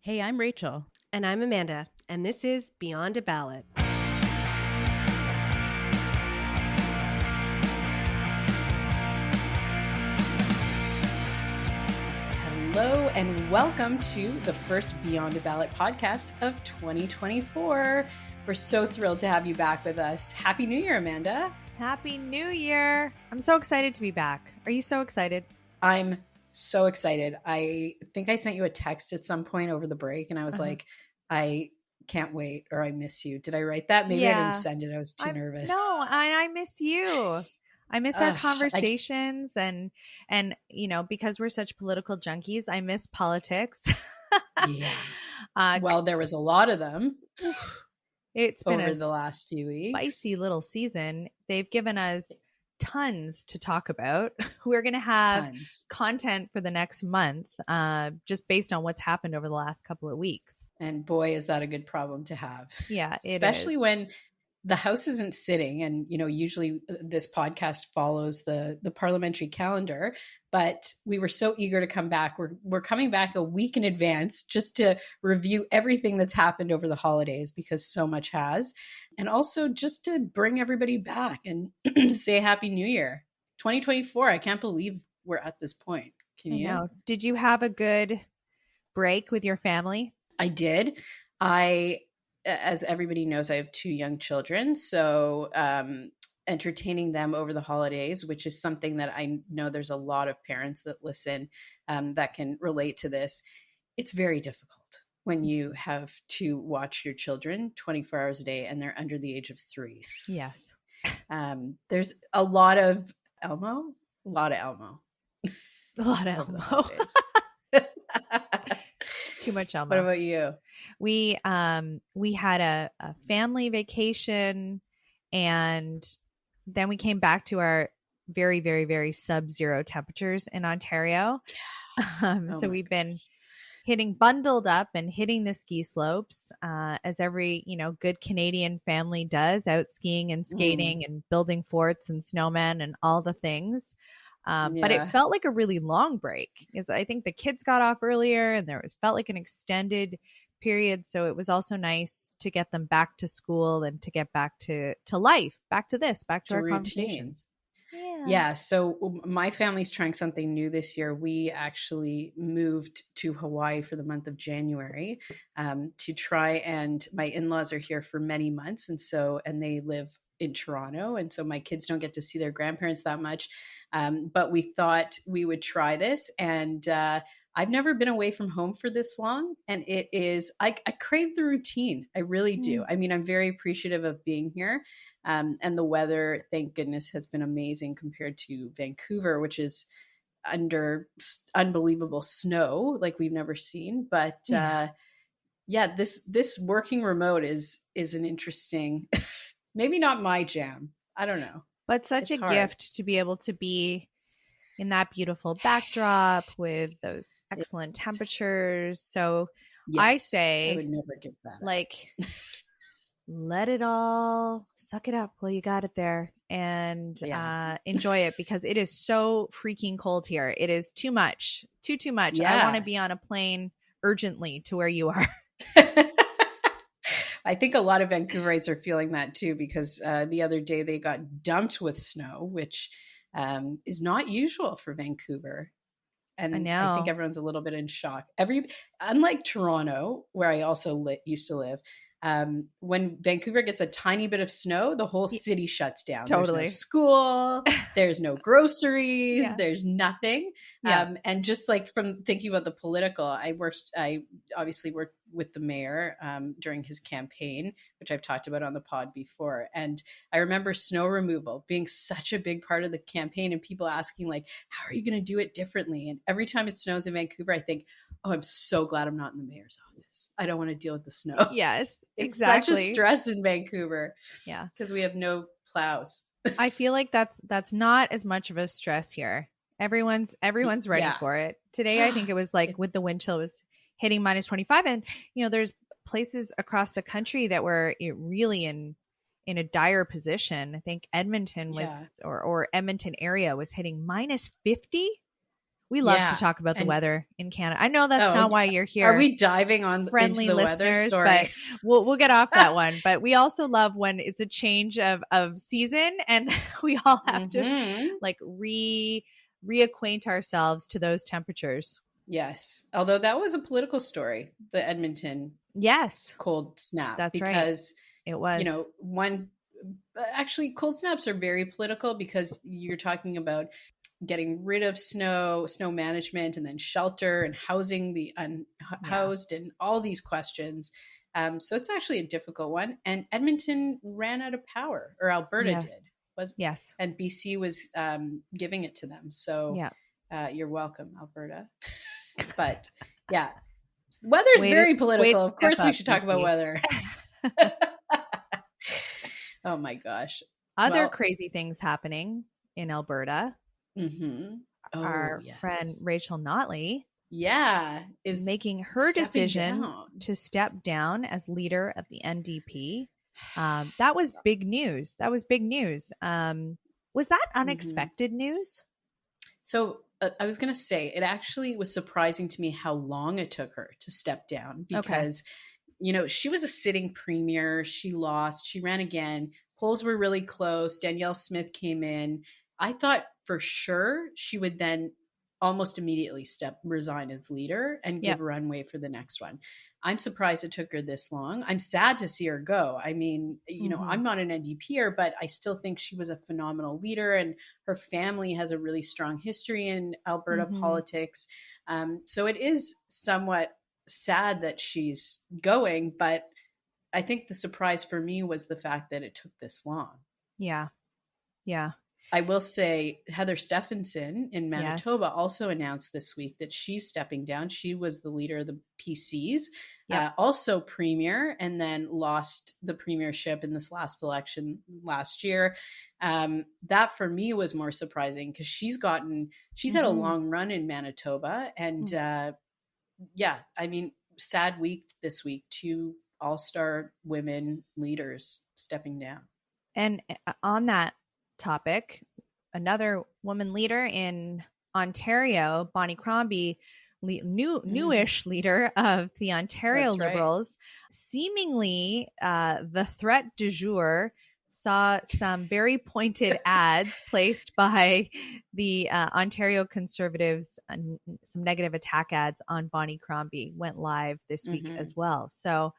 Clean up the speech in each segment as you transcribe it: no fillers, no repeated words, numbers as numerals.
Hey, I'm Rachel. And I'm Amanda, and this is Beyond a Ballot. Hello, and welcome to the first Beyond a Ballot podcast of 2024. We're so thrilled to have you back with us. Happy New Year, Amanda. Happy New Year. I'm so excited to be back. Are you so excited? I'm so excited. I think I sent you a text at some point over the break, and I was like, I can't wait, or I miss you. Did I write that? Maybe I didn't send it. I was too nervous. No, I miss you. I miss our conversations and you know, because we're such political junkies, I miss politics. Yeah. Well, there was a lot of them. It's been over the last few weeks. Spicy little season. They've given us tons to talk about. We're going to have content for the next month, just based on what's happened over the last couple of weeks. And boy, is that a good problem to have. Yeah, especially when the House isn't sitting. And, you know, usually this podcast follows the parliamentary calendar, but we were so eager to come back. We're coming back a week in advance just to review everything that's happened over the holidays, because so much has. And also just to bring everybody back and say Happy New Year. 2024. I can't believe we're at this point. Can you? I know. Did you have a good break with your family? I did. As everybody knows, I have 2 young children. So entertaining them over the holidays, which is something that I know there's a lot of parents that listen that can relate to this. It's very difficult when you have to watch your children 24 hours a day and they're under the age of 3. Yes. There's a lot of Elmo. A lot of Elmo. Too much Elmo. What about you? We had a family vacation, and then we came back to our very, very, very sub-zero temperatures in Ontario. So we've been bundled up and hitting the ski slopes, as every, you know, good Canadian family does, out skiing and skating and building forts and snowmen and all the things. But it felt like a really long break, because I think the kids got off earlier and felt like an extended period. So it was also nice to get them back to school and to get back to life, back to our routine. Conversations. Yeah. So my family's trying something new this year. We actually moved to Hawaii for the month of January to try, and my in-laws are here for many months. And they live in Toronto. And so my kids don't get to see their grandparents that much. But we thought we would try this, and I've never been away from home for this long. And it is, I crave the routine. I really do. I mean, I'm very appreciative of being here. And the weather, thank goodness, has been amazing compared to Vancouver, which is under unbelievable snow like we've never seen. But this working remote is an interesting, maybe not my jam. I don't know. But such a gift to be able to be in that beautiful backdrop with those excellent temperatures. So I say, I would never give that like, let it all, suck it up while you got it there, and enjoy it, because it is so freaking cold here. It is too much, too much. Yeah. I want to be on a plane urgently to where you are. I think a lot of Vancouverites are feeling that too, because the other day they got dumped with snow, which is not usual for Vancouver. And I think everyone's a little bit in shock. Unlike Toronto, where I also used to live, when Vancouver gets a tiny bit of snow, the whole city shuts down. Totally. There's no school, there's no groceries, there's nothing. And just like from thinking about the political, I obviously worked with the mayor during his campaign, which I've talked about on the pod before. And I remember snow removal being such a big part of the campaign, and people asking, like, how are you going to do it differently? And every time it snows in Vancouver, I think, oh, I'm so glad I'm not in the mayor's office. I don't want to deal with the snow. Yes, it's exactly. such a stress in Vancouver. Yeah. Because we have no plows. I feel like that's not as much of a stress here. Everyone's ready for it. Today, I think it was like with the wind chill, it was hitting minus 25. And, you know, there's places across the country that were really in a dire position. I think Edmonton was, or Edmonton area was hitting minus 50. We love to Yeah. talk about the And weather in Canada. I know that's oh, not why you're are here, we diving on into friendly the weather? listeners, Sorry. but we'll get off that one. But we also love when it's a change of season and we all have to like reacquaint ourselves to those temperatures. Yes. Although that was a political story, the Edmonton Yes, cold snap, that's because right. It was, actually cold snaps are very political because you're talking about getting rid of snow management, and then shelter and housing the unhoused, and all these questions. So it's actually a difficult one. And Edmonton ran out of power, or Alberta did, yes. and BC was giving it to them. So you're welcome, Alberta. But yeah, weather's very political. Of course we should talk about weather. Oh my gosh. Other crazy things happening in Alberta. Mm-hmm. Our friend Rachael Notley is making her decision to step down as leader of the NDP. That was big news. Was that unexpected news? So I was going to say, it actually was surprising to me how long it took her to step down, because she was a sitting premier. She lost. She ran again. Polls were really close. Danielle Smith came in. I thought for sure she would then almost immediately resign as leader and give runway for the next one. I'm surprised it took her this long. I'm sad to see her go. I mean, I'm not an NDPer, but I still think she was a phenomenal leader, and her family has a really strong history in Alberta politics. So it is somewhat sad that she's going, but I think the surprise for me was the fact that it took this long. Yeah. I will say Heather Stephenson in Manitoba also announced this week that she's stepping down. She was the leader of the PCs, also premier, and then lost the premiership in this last election last year. That for me was more surprising, because she's had a long run in Manitoba, and I mean, sad week this week. 2 all-star women leaders stepping down. And on that topic, another woman leader in Ontario, Bonnie Crombie, newish leader of the Ontario Liberals, seemingly the threat du jour, saw some very pointed ads placed by the Ontario Conservatives, some negative attack ads on Bonnie Crombie went live this week as well. So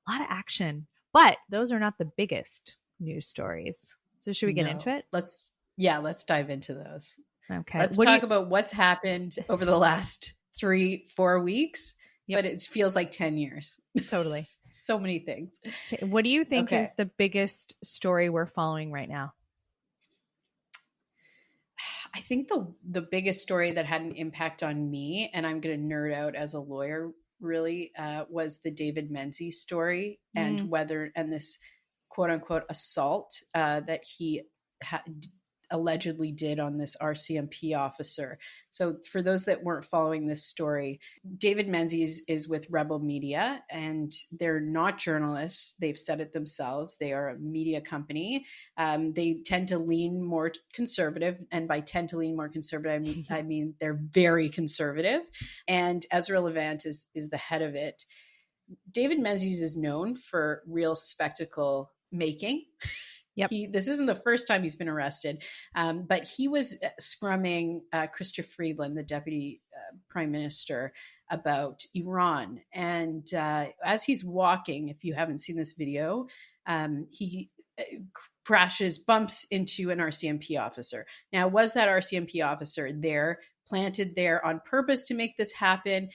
a lot of action, but those are not the biggest news stories. So should we get into it? Let's dive into those. Okay. Let's talk about what's happened over the last 3-4 weeks, but it feels like 10 years. Totally. So many things. Okay. What do you think is the biggest story we're following right now? I think the biggest story that had an impact on me, and I'm going to nerd out as a lawyer really, was the David Menzies story, and this quote unquote assault that he allegedly did on this RCMP officer. So for those that weren't following this story, David Menzies is with Rebel Media, and they're not journalists. They've said it themselves. They are a media company. They tend to lean more conservative. And by tend to lean more conservative, I mean they're very conservative. And Ezra Levant is the head of it. David Menzies is known for real spectacle making. This isn't the first time he's been arrested, but he was scrumming Chrystia Freeland, the deputy prime minister, about Iran. And as he's walking, if you haven't seen this video, he bumps into an RCMP officer. Now, was that RCMP officer planted there on purpose to make this happen?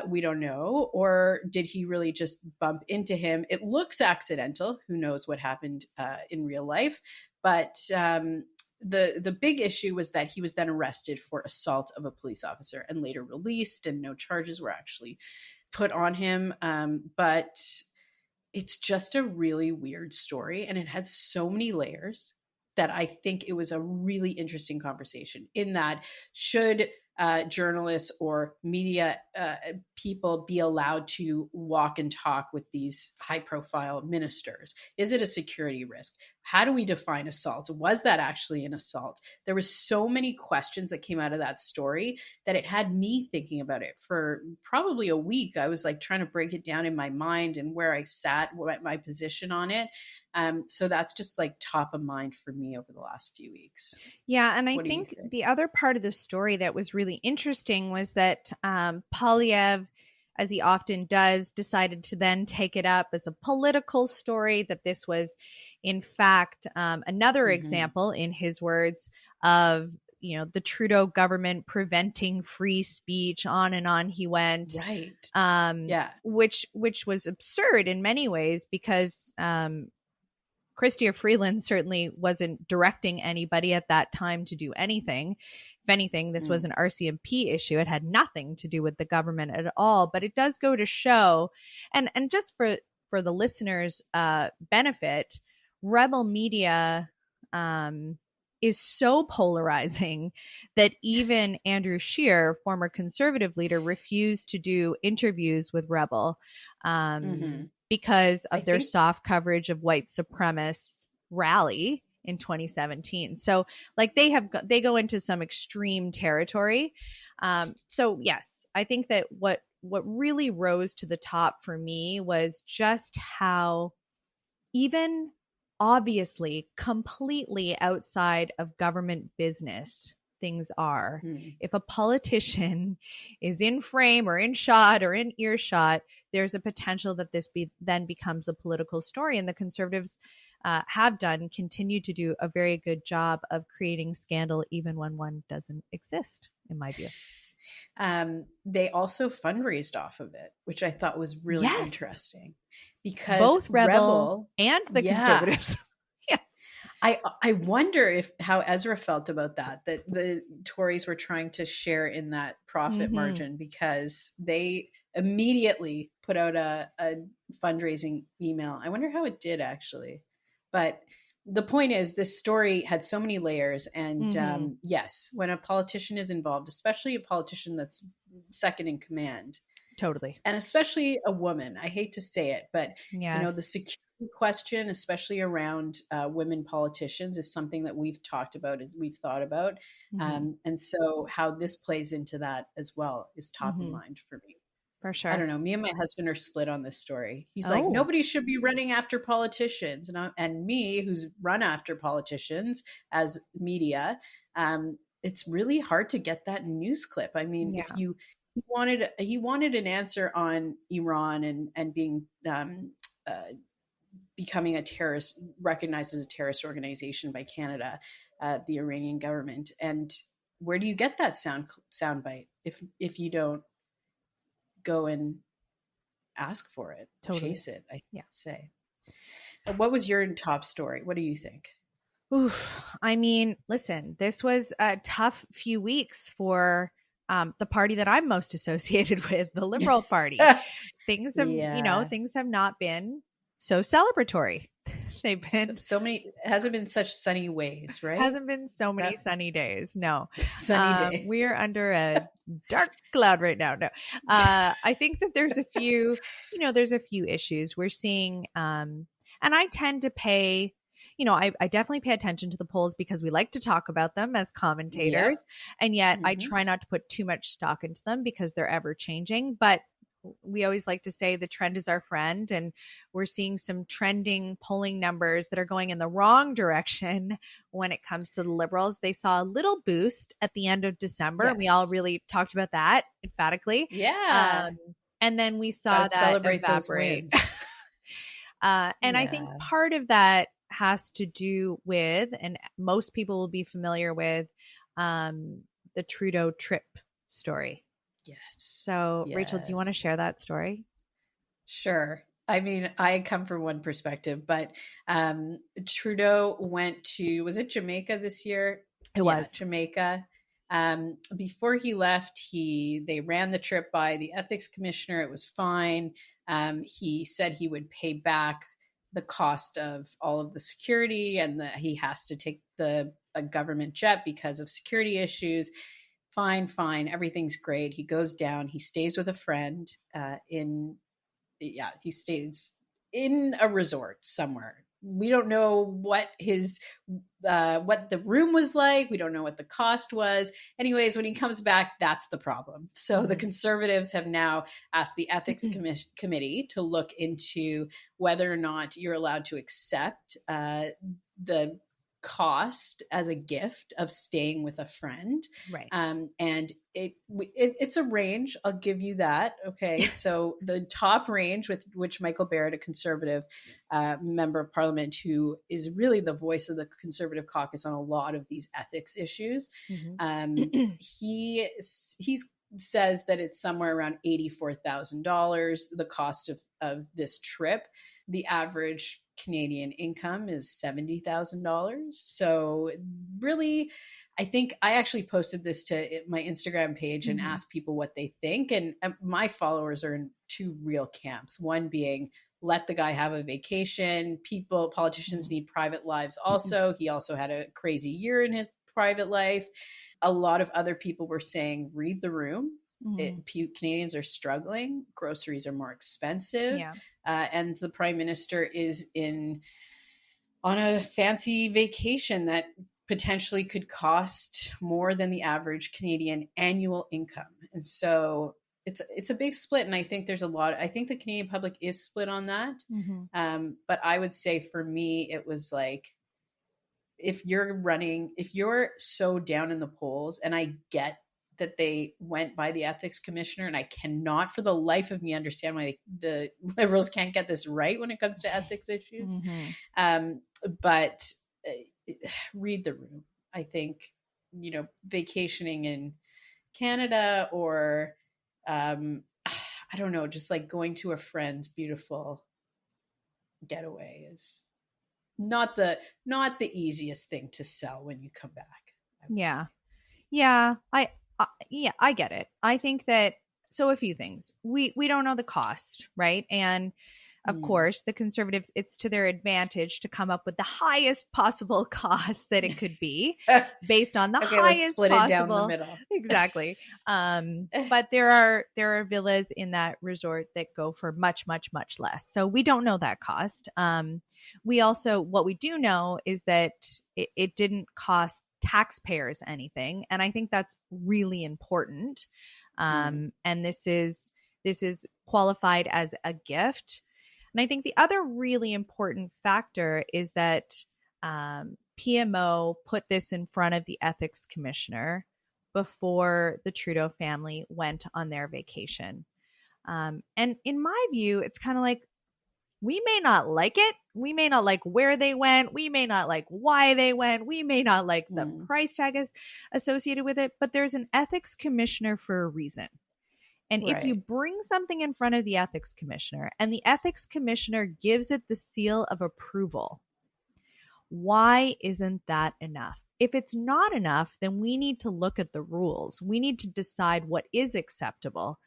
We don't know. Or did he really just bump into him? It looks accidental. Who knows what happened in real life? But the big issue was that he was then arrested for assault of a police officer and later released, and no charges were actually put on him. But it's just a really weird story, and it had so many layers that I think it was a really interesting conversation, in that should journalists or media people be allowed to walk and talk with these high profile ministers? Is it a security risk? How do we define assault? Was that actually an assault? There were so many questions that came out of that story that it had me thinking about it for probably a week. I was like trying to break it down in my mind and where I sat, what my position on it. So that's just like top of mind for me over the last few weeks. Yeah. And I think the other part of the story that was really interesting was that Polyev, as he often does, decided to then take it up as a political story, that this was, in fact, another example, in his words, of the Trudeau government preventing free speech. On and on he went. Right. Which was absurd in many ways, because Chrystia Freeland certainly wasn't directing anybody at that time to do anything. If anything, this was an RCMP issue. It had nothing to do with the government at all. But it does go to show, and just for the listeners' benefit, rebel media is so polarizing that even Andrew Scheer, former Conservative leader, refused to do interviews with Rebel because of their soft coverage of white supremacist rally in 2017. So like they go into some extreme territory. So yes, I think that what really rose to the top for me was just how, even obviously completely outside of government business things are. If a politician is in frame or in shot or in earshot, there's a potential that this then becomes a political story. And the Conservatives continue to do a very good job of creating scandal even when one doesn't exist, in my view. They also fundraised off of it, which I thought was really interesting, because both Rebel and the Conservatives. Yes. I wonder how Ezra felt about that the Tories were trying to share in that profit margin, because they immediately put out a fundraising email. I wonder how it did actually. But the point is, this story had so many layers. And yes, when a politician is involved, especially a politician that's second in command, totally, and especially a woman, I hate to say it, but the security question, especially around women politicians, is something that we've talked about, we've thought about. And so how this plays into that as well is top of mind for me. For sure. I don't know. Me and my husband are split on this story. He's like, nobody should be running after politicians. And me, who's run after politicians as media, it's really hard to get that news clip. I mean, if he wanted an answer on Iran and being becoming a terrorist, recognized as a terrorist organization by Canada, the Iranian government. And where do you get that soundbite if you don't go and ask for it, chase it, I say. What was your top story? What do you think? I mean, listen, this was a tough few weeks for the party that I'm most associated with, the Liberal Party. Things have, things have not been so celebratory. They've been so many. It hasn't been such sunny ways, right? Hasn't been so many sunny days. No, sunny days. We're under a dark cloud right now. No, I think that there's a few. There's a few issues we're seeing, and I tend to pay. I definitely pay attention to the polls because we like to talk about them as commentators, and yet I try not to put too much stock into them because they're ever changing. But we always like to say the trend is our friend, and we're seeing some trending polling numbers that are going in the wrong direction when it comes to the Liberals. They saw a little boost at the end of December. Yes. And we all really talked about that emphatically. Yeah. And then we saw that celebrate evaporate. Those wins. And I think part of that has to do with, and most people will be familiar with, the Trudeau trip story. Yes. So, Rachel, do you want to share that story? Sure. I mean, I come from one perspective, but Trudeau went to, was it Jamaica this year? It was Jamaica. Before he left, they ran the trip by the ethics commissioner. It was fine. He said he would pay back the cost of all of the security, and that he has to take a government jet because of security issues. fine, everything's great. He goes down, he stays with a friend he stays in a resort somewhere. We don't know what what the room was like. We don't know what the cost was. Anyways, when he comes back, that's the problem. So the Conservatives have now asked the Ethics Committee to look into whether or not you're allowed to accept the cost as a gift of staying with a friend. Right. And it's a range. I'll give you that. Okay. So the top range with which Michael Barrett, a Conservative member of Parliament, who is really the voice of the Conservative caucus on a lot of these ethics issues, he says that it's somewhere around $84,000, the cost of this trip. The average Canadian income is $70,000. So really, I think I actually posted this to my Instagram page and asked people what they think. And my followers are in two real camps. One being, let the guy have a vacation. Politicians need private lives also. He also had a crazy year in his private life. A lot of other people were saying, read the room. Canadians are struggling. Groceries are more expensive. Yeah. And the Prime Minister is on a fancy vacation that potentially could cost more than the average Canadian annual income. And so it's a big split. And I think I think the Canadian public is split on that. But I would say for me, it was like, if you're so down in the polls, and I get that they went by the ethics commissioner, and I cannot for the life of me understand why the Liberals can't get this right when it comes to ethics issues. But read the room. I think, vacationing in Canada or, I don't know, just like going to a friend's beautiful getaway is not the easiest thing to sell when you come back. Yeah. Yeah. I get it. I think that, so a few things. We don't know the cost, right? And of course, the Conservatives, it's to their advantage to come up with the highest possible cost that it could be based on the highest let's split possible. It down the middle. Exactly. But there are villas in that resort that go for much, much, much less. So we don't know that cost. What we do know is that it didn't cost taxpayers anything. And I think that's really important. And this is qualified as a gift. And I think the other really important factor is that PMO put this in front of the ethics commissioner before the Trudeau family went on their vacation. And in my view, it's kind of like, we may not like it. We may not like where they went. We may not like why they went. We may not like the price tag associated with it, but there's an ethics commissioner for a reason. And if you bring something in front of the ethics commissioner and the ethics commissioner gives it the seal of approval, why isn't that enough? If it's not enough, then we need to look at the rules. We need to decide what is acceptable.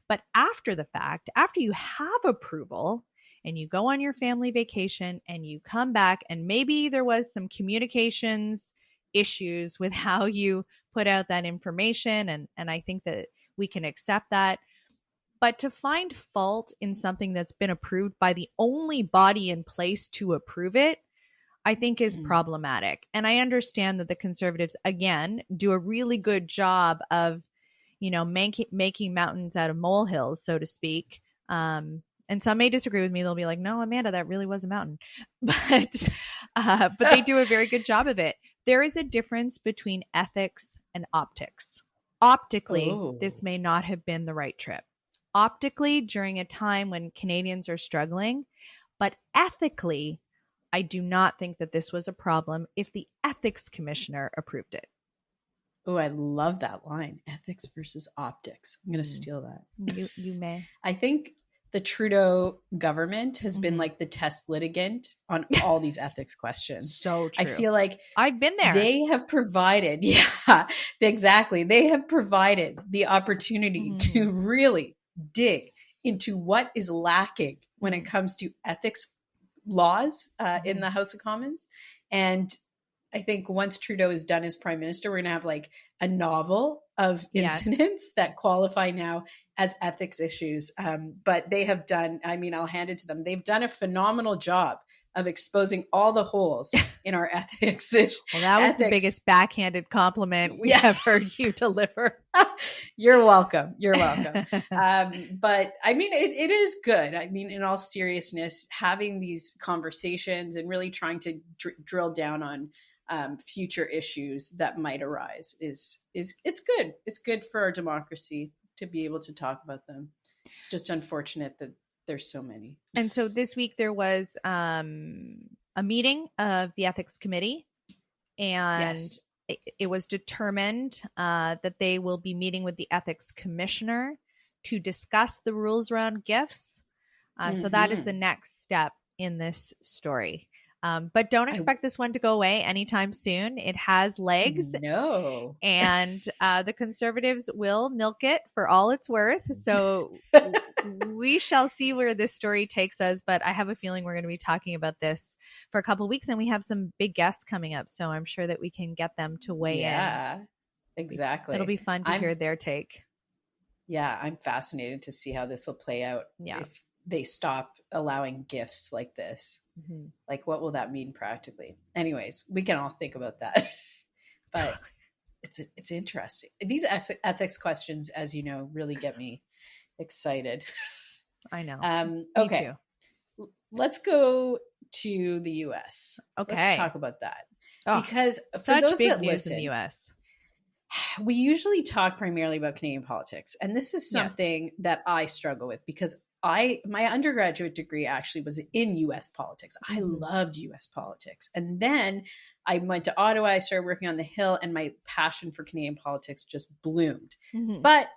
But after the fact, after you have approval and you go on your family vacation and you come back and maybe there was some communications issues with how you put out that information, and I think that we can accept that. But to find fault in something that's been approved by the only body in place to approve it, I think is problematic. And I understand that the Conservatives, again, do a really good job of, making mountains out of molehills, so to speak. And some may disagree with me. They'll be like, no, Amanda, that really was a mountain. But they do a very good job of it. There is a difference between ethics and optics. Optically, this may not have been the right trip. Optically, during a time when Canadians are struggling, but ethically, I do not think that this was a problem if the ethics commissioner approved it. Oh, I love that line. Ethics versus optics. I'm going to steal that. You may. I think the Trudeau government has been like the test litigant on all these ethics questions. So true. I feel like I've been there. They have provided, exactly. They have provided the opportunity to really dig into what is lacking when it comes to ethics laws in the House of Commons. And I think once Trudeau is done as prime minister, we're going to have like a novel of Yes. incidents that qualify now as ethics issues. But they have done, I mean, I'll hand it to them. They've done a phenomenal job of exposing all the holes in our ethics. Well, that was the biggest backhanded compliment we have heard you deliver. You're welcome. You're welcome. But I mean, it is good. I mean, in all seriousness, having these conversations and really trying to drill down on future issues that might arise is it's good. It's good for our democracy to be able to talk about them. It's just unfortunate that there's so many. And so this week there was a meeting of the ethics committee, and Yes. it was determined that they will be meeting with the ethics commissioner to discuss the rules around gifts. So that is the next step in this story. But don't expect this one to go away anytime soon. It has legs. No. And the Conservatives will milk it for all it's worth. So we shall see where this story takes us. But I have a feeling we're going to be talking about this for a couple of weeks. And we have some big guests coming up. So I'm sure that we can get them to weigh in. Yeah, exactly. It'll be fun to hear their take. Yeah, I'm fascinated to see how this will play out. Yeah. If they stop allowing gifts like this. Like, what will that mean practically? Anyways, we can all think about that. But it's interesting. These ethics questions, as you know, really get me excited. I know. Okay. Let's go to the US. Okay. Let's talk about that. Oh, because for such those big that news listen, in the US. We usually talk primarily about Canadian politics. And this is something that I struggle with because my undergraduate degree actually was in US politics. I loved US politics. And then I went to Ottawa, I started working on the Hill, and my passion for Canadian politics just bloomed. But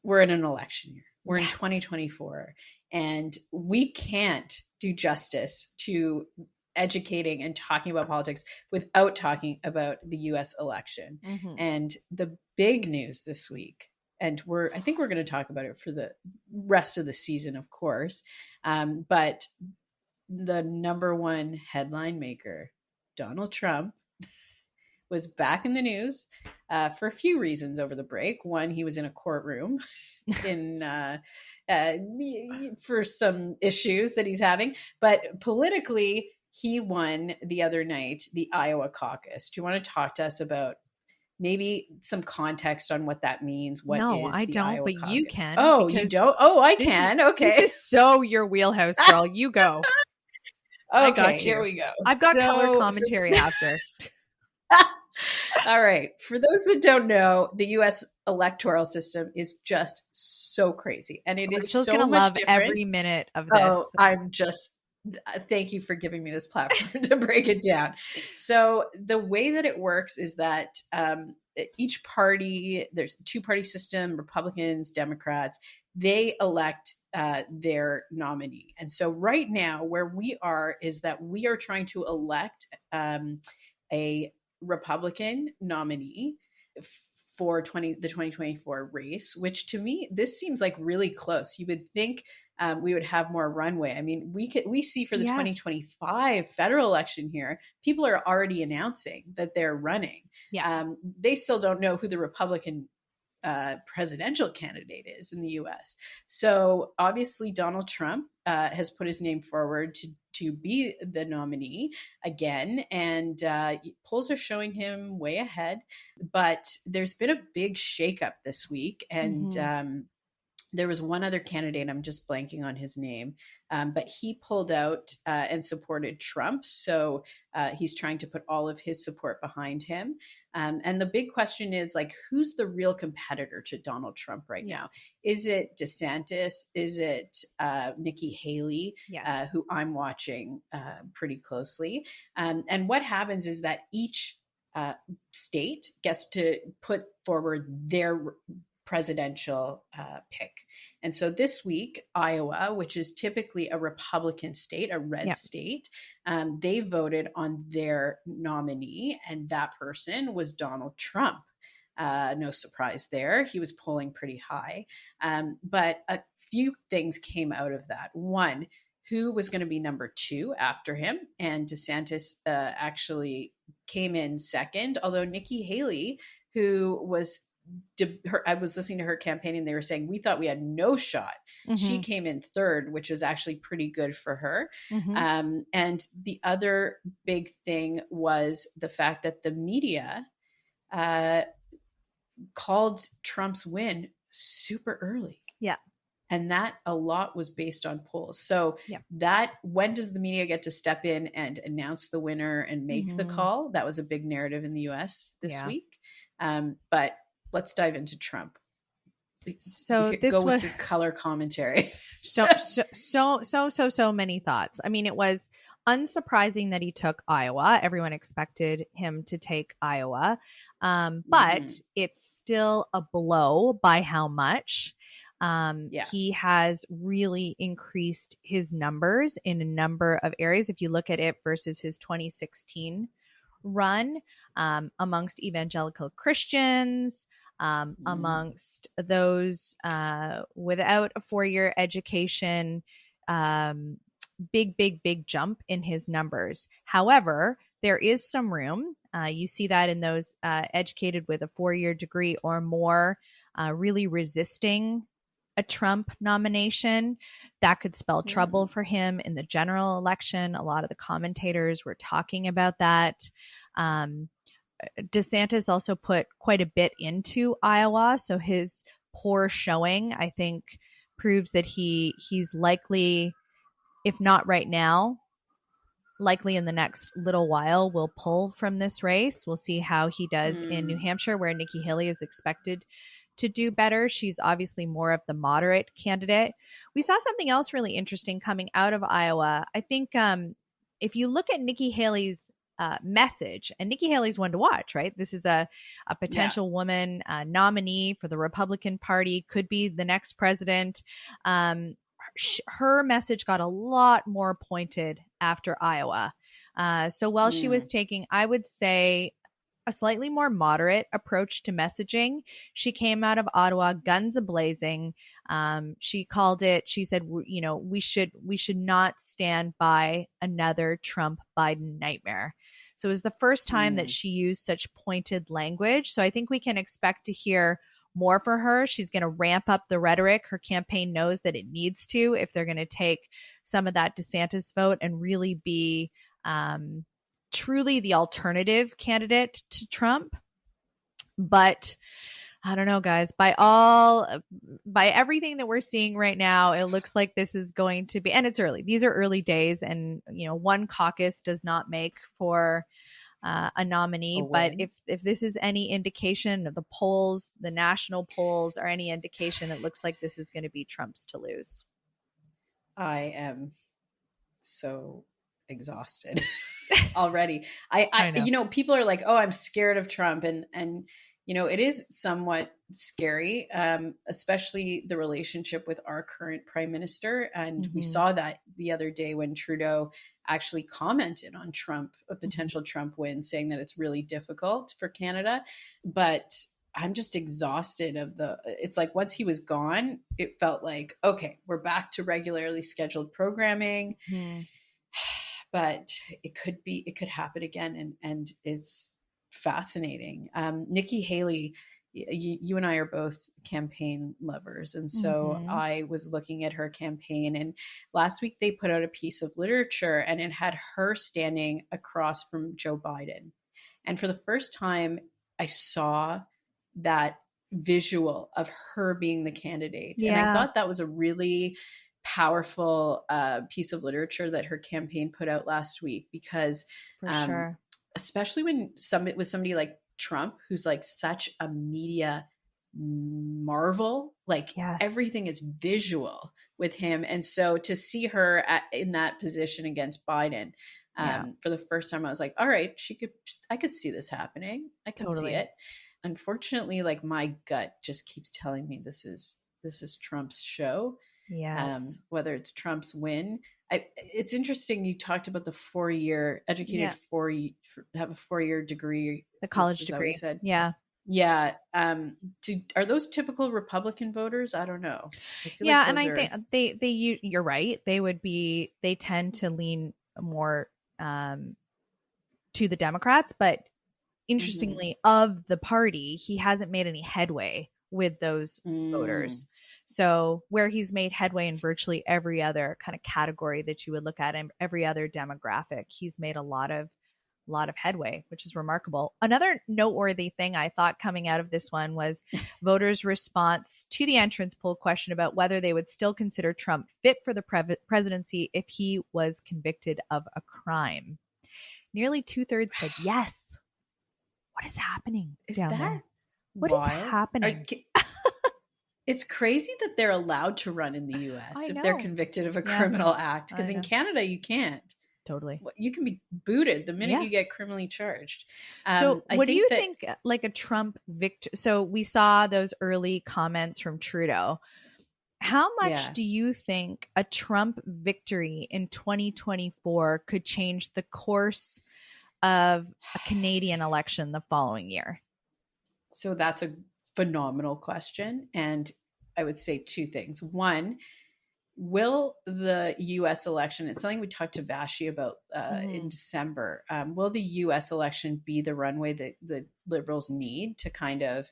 we're in an election year. We're in 2024, and we can't do justice to educating and talking about politics without talking about the US election. And the big news this week, and I think we're going to talk about it for the rest of the season, of course. But the number one headline maker, Donald Trump, was back in the news for a few reasons over the break. One, he was in a courtroom for some issues that he's having. But politically, he won the other night the Iowa Caucus. Do you want to talk to us about maybe some context on what that means? No, I don't, Iowa but Caucus? you can. Oh, you don't? Oh, I can. Okay. This is so your wheelhouse, girl. You go. Okay, I got you. Here we go. I've got color commentary after. All right. For those that don't know, the U.S. electoral system is just so crazy. And it is so gonna much love different. every minute of this. Oh, thank you for giving me this platform to break it down. So the way that it works is that each party, there's a two-party system, Republicans, Democrats, they elect their nominee. And so right now where we are is that we are trying to elect a Republican nominee for the 2024 race, which to me, this seems like really close. You would think we would have more runway. I mean, we see for the 2025 federal election here, people are already announcing that they're running. They still don't know who the Republican presidential candidate is in the US. So obviously Donald Trump has put his name forward to be the nominee again, and polls are showing him way ahead. But there's been a big shakeup this week, and there was one other candidate, I'm just blanking on his name, but he pulled out and supported Trump. So he's trying to put all of his support behind him. And the big question is, like, who's the real competitor to Donald Trump right now? Is it DeSantis? Is it Nikki Haley, who I'm watching pretty closely? And what happens is that each state gets to put forward their presidential pick. And so this week, Iowa, which is typically a Republican state, a red state, they voted on their nominee, and that person was Donald Trump. No surprise there. He was polling pretty high. But a few things came out of that. One, who was going to be number two after him? And DeSantis actually came in second, although Nikki Haley, who was I was listening to her campaign and they were saying, we thought we had no shot. She came in third, which was actually pretty good for her. And the other big thing was the fact that the media called Trump's win super early. Yeah. And that a lot was based on polls. So that, when does the media get to step in and announce the winner and make the call? That was a big narrative in the US this week. But let's dive into Trump. So go with your color commentary. So many thoughts. I mean, it was unsurprising that he took Iowa. Everyone expected him to take Iowa. But it's still a blow. By how much? He has really increased his numbers in a number of areas. If you look at it versus his 2016 run, amongst evangelical Christians, amongst those without a 4-year education, big jump in his numbers. However, there is some room. You see that in those educated with a 4-year degree or more, really resisting a Trump nomination. That could spell trouble for him in the general election. A lot of the commentators were talking about that. DeSantis also put quite a bit into Iowa, so his poor showing, I think, proves that he's likely, if not right now, likely in the next little while, will pull from this race. We'll see how he does in New Hampshire, where Nikki Haley is expected to do better. She's obviously more of the moderate candidate. We saw something else really interesting coming out of Iowa. I think if you look at Nikki Haley's message, and Nikki Haley's one to watch, right? This is a potential woman nominee for the Republican Party, could be the next president. Her message got a lot more pointed after Iowa. So while she was taking, I would say, a slightly more moderate approach to messaging, she came out of Ottawa guns a-blazing. She called it, she said, you know, we should not stand by another Trump-Biden nightmare. So it was the first time that she used such pointed language. So I think we can expect to hear more for her. She's going to ramp up the rhetoric. Her campaign knows that it needs to, if they're going to take some of that DeSantis vote and really be truly the alternative candidate to Trump. But I don't know, guys, by everything that we're seeing right now, it looks like this is going to be, and it's early. These are early days, and, you know, one caucus does not make for a nominee. But if this is any indication of the polls, the national polls are any indication, it looks like this is going to be Trump's to lose. I am so exhausted already. I you know, people are like, oh, I'm scared of Trump. And, you know, it is somewhat scary, especially the relationship with our current prime minister. And we saw that the other day when Trudeau actually commented on Trump, a potential Trump win, saying that it's really difficult for Canada. But I'm just exhausted of it's like once he was gone, it felt like, okay, we're back to regularly scheduled programming. But it could happen again. And it's fascinating. Nikki Haley, you and I are both campaign lovers. And so I was looking at her campaign, and last week they put out a piece of literature and it had her standing across from Joe Biden. And for the first time, I saw that visual of her being the candidate. Yeah. And I thought that was a really powerful piece of literature that her campaign put out last week, because especially when somebody like Trump, who's like such a media marvel, like everything is visual with him. And so to see her in that position against Biden for the first time, I was like, all right, I could see this happening. I could see it. Unfortunately, like my gut just keeps telling me this is Trump's show. Yes. Whether it's Trump's win. It's interesting. You talked about the 4-year educated have a 4-year degree. The college degree. Said? Yeah. Yeah. Are those typical Republican voters? I don't know. I feel and I think you're right. They tend to lean more to the Democrats, but interestingly, of the party, he hasn't made any headway with those voters. So where he's made headway in virtually every other kind of category that you would look at, and every other demographic, he's made a lot of headway, which is remarkable. Another noteworthy thing I thought coming out of this one was voters' response to the entrance poll question about whether they would still consider Trump fit for the presidency if he was convicted of a crime. Nearly 2/3 said yes. What is happening down there? What is happening? It's crazy that they're allowed to run in the US if they're convicted of a criminal act, because in Canada you can't. Totally. You can be booted the minute you get criminally charged. So what do you think, like a Trump victory? So we saw those early comments from Trudeau. How much do you think a Trump victory in 2024 could change the course of a Canadian election the following year? So that's a phenomenal question. And I would say two things. One, will the U.S. election, it's something we talked to Vashi about in December, will the U.S. election be the runway that the Liberals need to kind of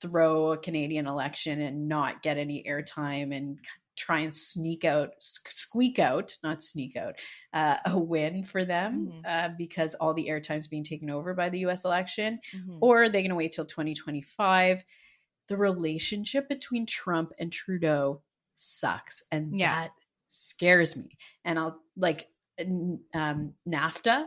throw a Canadian election and not get any airtime and try and squeak out a win for them because all the airtime is being taken over by the U.S. election? Or are they going to wait till 2025? The relationship between Trump and Trudeau sucks, and that scares me. And I'll NAFTA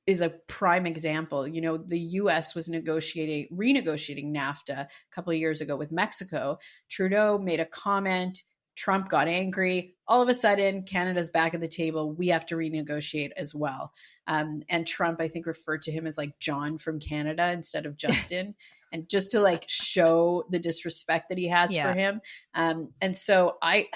is a prime example. You know, the US was renegotiating NAFTA a couple of years ago with Mexico. Trudeau made a comment, Trump got angry. All of a sudden, Canada's back at the table. We have to renegotiate as well. And Trump, I think, referred to him as like John from Canada instead of Justin. And just to like show the disrespect that he has for him. And so it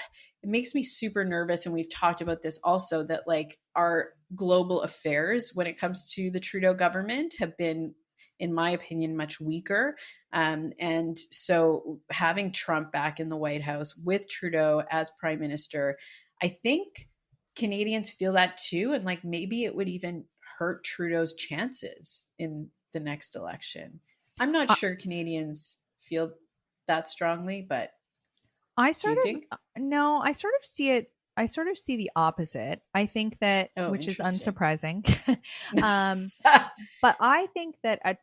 makes me super nervous. And we've talked about this also, that like our global affairs when it comes to the Trudeau government have been, in my opinion, much weaker. And so having Trump back in the White House with Trudeau as prime minister, I think Canadians feel that too. And like maybe it would even hurt Trudeau's chances in the next election. I'm not sure Canadians feel that strongly, but I sort of see it. I sort of see the opposite. I think that, which is unsurprising. But I think that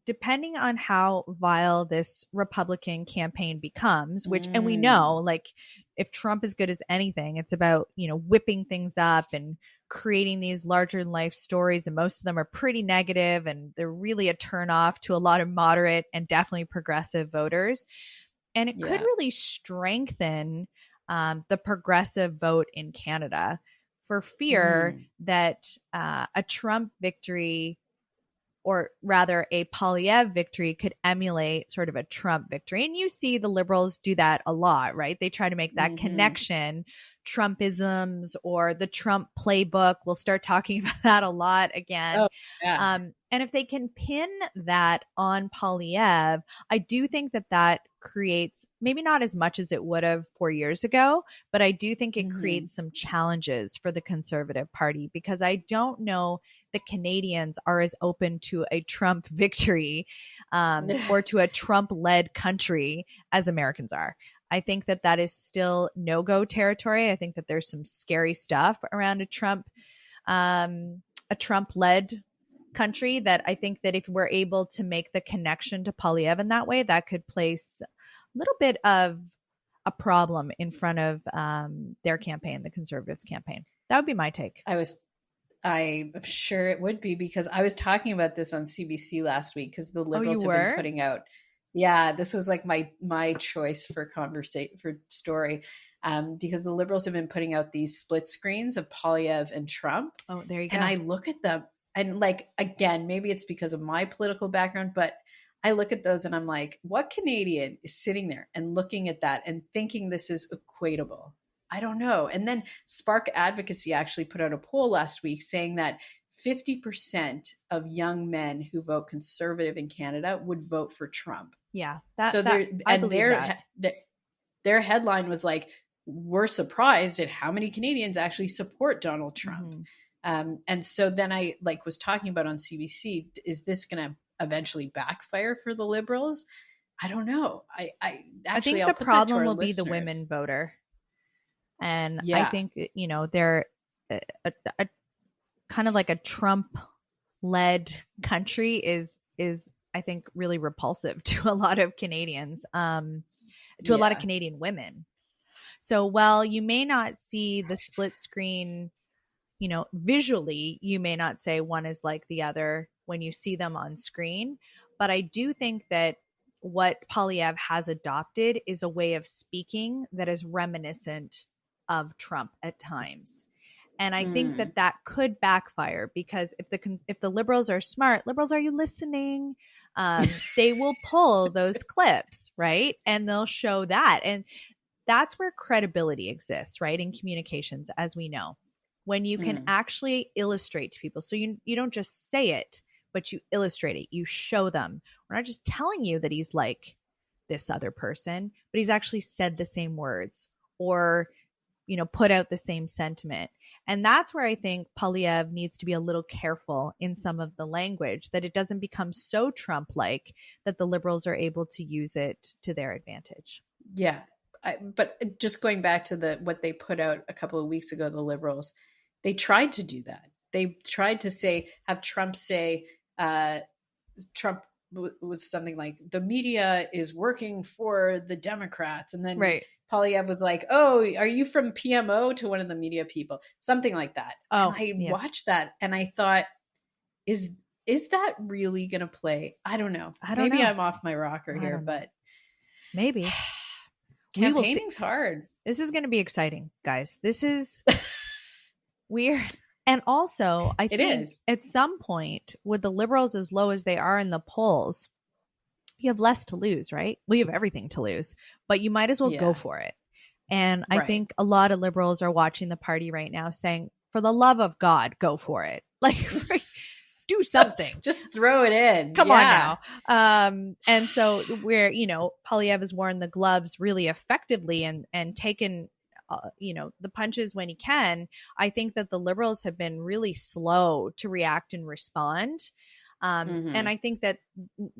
depending on how vile this Republican campaign becomes, and we know, like, if Trump is good as anything, it's about, whipping things up and creating these larger than life stories. And most of them are pretty negative, and they're really a turnoff to a lot of moderate and definitely progressive voters. And it could really strengthen the progressive vote in Canada, for fear that a Trump victory, or rather a Poilievre victory, could emulate sort of a Trump victory. And you see the Liberals do that a lot, right? They try to make that connection, Trumpisms or the Trump playbook. We'll start talking about that a lot again. And if they can pin that on Poilievre, I do think that creates, maybe not as much as it would have 4 years ago, but I do think it creates some challenges for the Conservative Party, because I don't know that Canadians are as open to a Trump victory or to a Trump-led country as Americans are. I think that is still no-go territory. I think that there's some scary stuff around a Trump-led country that I think that if we're able to make the connection to Poilievre in that way, that could place a little bit of a problem in front of their campaign, the Conservatives' campaign. That would be my take. I'm sure it would be, because I was talking about this on CBC last week, because the Liberals have been putting out. Yeah, this was like my choice for story, because the Liberals have been putting out these split screens of Poilievre and Trump. Oh, there you go. And I look at them, and like, again, maybe it's because of my political background, but I look at those and I'm like, what Canadian is sitting there and looking at that and thinking this is equatable? I don't know. And then Spark Advocacy actually put out a poll last week saying that 50% of young men who vote Conservative in Canada would vote for Trump. Yeah. Their headline was like, we're surprised at how many Canadians actually support Donald Trump. And so then I was talking about on CBC, is this going to eventually backfire for the Liberals? I don't know. I actually, think I'll the put problem that to our will be the listeners. women voter. And I Yeah. think, they're a kind of like a Trump led country is I think really repulsive to a lot of Canadians, to a lot of Canadian women. So while you may not see the split screen, visually, you may not say one is like the other when you see them on screen. But I do think that what Poilievre has adopted is a way of speaking that is reminiscent of Trump at times. And I think that could backfire, because if the Liberals are smart, Liberals, are you listening? They will pull those clips, right? And they'll show that. And that's where credibility exists, right? In communications, as we know, when you can actually illustrate to people. So you don't just say it, but you illustrate it. You show them. We're not just telling you that he's like this other person, but he's actually said the same words, or put out the same sentiment. And that's where I think Poilievre needs to be a little careful in some of the language, that it doesn't become so Trump-like that the Liberals are able to use it to their advantage. Yeah. But just going back to what they put out a couple of weeks ago, the Liberals, they tried to do that. They tried to have Trump say, Trump was something like, the media is working for the Democrats. And then Poilievre was like, oh, are you from PMO, to one of the media people? Something like that. Oh, and I watched that and I thought, is that really going to play? I don't know. Maybe I'm off my rocker here, but maybe. Campaigning's hard. This is going to be exciting, guys. This is weird. And also, I think at some point, with the Liberals as low as they are in the polls, you have less to lose, right? Well, you have everything to lose, but you might as well go for it. And I think a lot of Liberals are watching the party right now saying, for the love of God, go for it. Like, do something. Just throw it in. Come on now. And so where, Poilievre has worn the gloves really effectively and taken, the punches when he can. I think that the Liberals have been really slow to react and respond. And I think that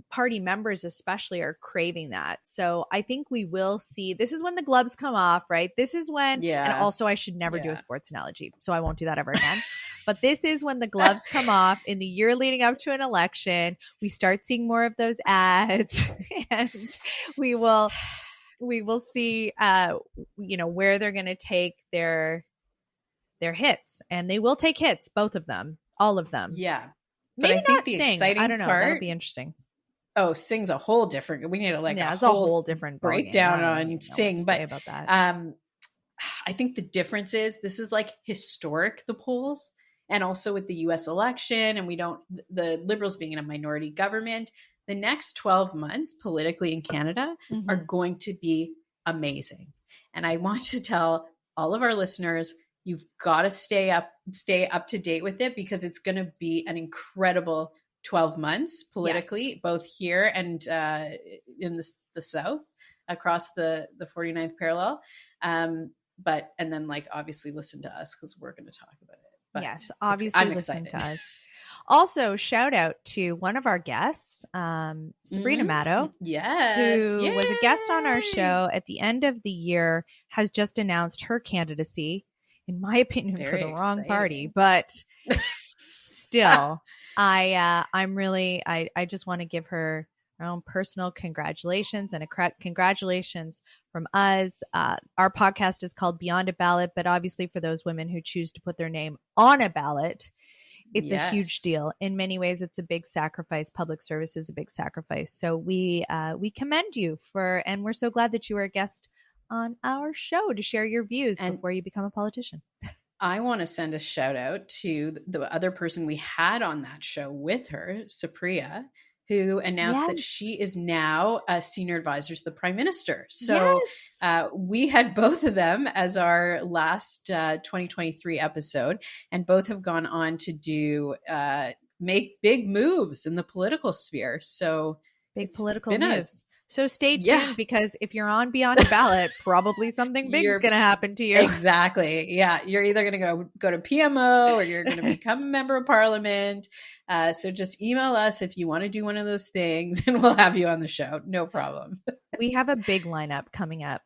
party members especially are craving that. So I think we will see, this is when the gloves come off, right? This is when, and also I should never do a sports analogy, so I won't do that ever again. But this is when the gloves come off in the year leading up to an election. We start seeing more of those ads, and we will see, where they're going to take their hits, and they will take hits, both of them, all of them. Yeah. But maybe I think the exciting part, that'll be interesting. Oh, Sing's a whole different. We need it's a whole different breakdown on Sing. But about that. I think the difference is this is historic, the polls, and also with the U.S. election, and the Liberals being in a minority government. The next 12 months politically in Canada are going to be amazing, and I want to tell all of our listeners, you've got to stay up to date with it, because it's going to be an incredible 12 months politically, both here and in the South, across the 49th parallel. And then obviously listen to us, because we're going to talk about it. But yes, obviously listen to us. Also, shout out to one of our guests, Sabrina Matto, who was a guest on our show at the end of the year, has just announced her candidacy, in my opinion, for the wrong party, but still, I just want to give her her own personal congratulations, and congratulations from us. Our podcast is called Beyond a Ballot, but obviously for those women who choose to put their name on a ballot, it's a huge deal. In many ways, it's a big sacrifice. Public service is a big sacrifice. So we commend you and we're so glad that you were a guest on our show to share your views before you become a politician. I want to send a shout out to the other person we had on that show with her, Supriya, who announced that she is now a senior advisor to the Prime Minister. So we had both of them as our last 2023 episode, and both have gone on to make big moves in the political sphere. So big political moves. So stay tuned, Yeah. because if you're on Beyond a Ballot, probably something big is You're- going to happen to you. Exactly. Yeah. You're either going to go to PMO or you're going to become a member of parliament. So just email us if you want to do one of those things, and we'll have you on the show. No problem. We have a big lineup coming up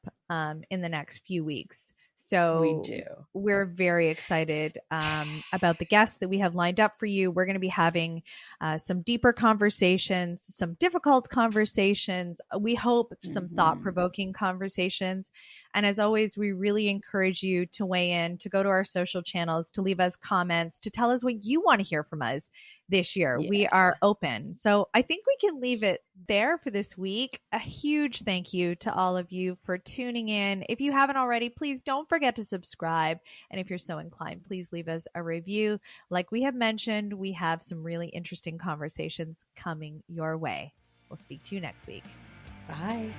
in the next few weeks. So We do. We're very excited about the guests that we have lined up for you. We're going to be having some deeper conversations, some difficult conversations. We hope some thought-provoking conversations. And as always, we really encourage you to weigh in, to go to our social channels, to leave us comments, to tell us what you want to hear from us this year. Yeah. We are open. So I think we can leave it there for this week. A huge thank you to all of you for tuning in. If you haven't already, please don't forget to subscribe. And if you're so inclined, please leave us a review. Like we have mentioned, we have some really interesting conversations coming your way. We'll speak to you next week. Bye.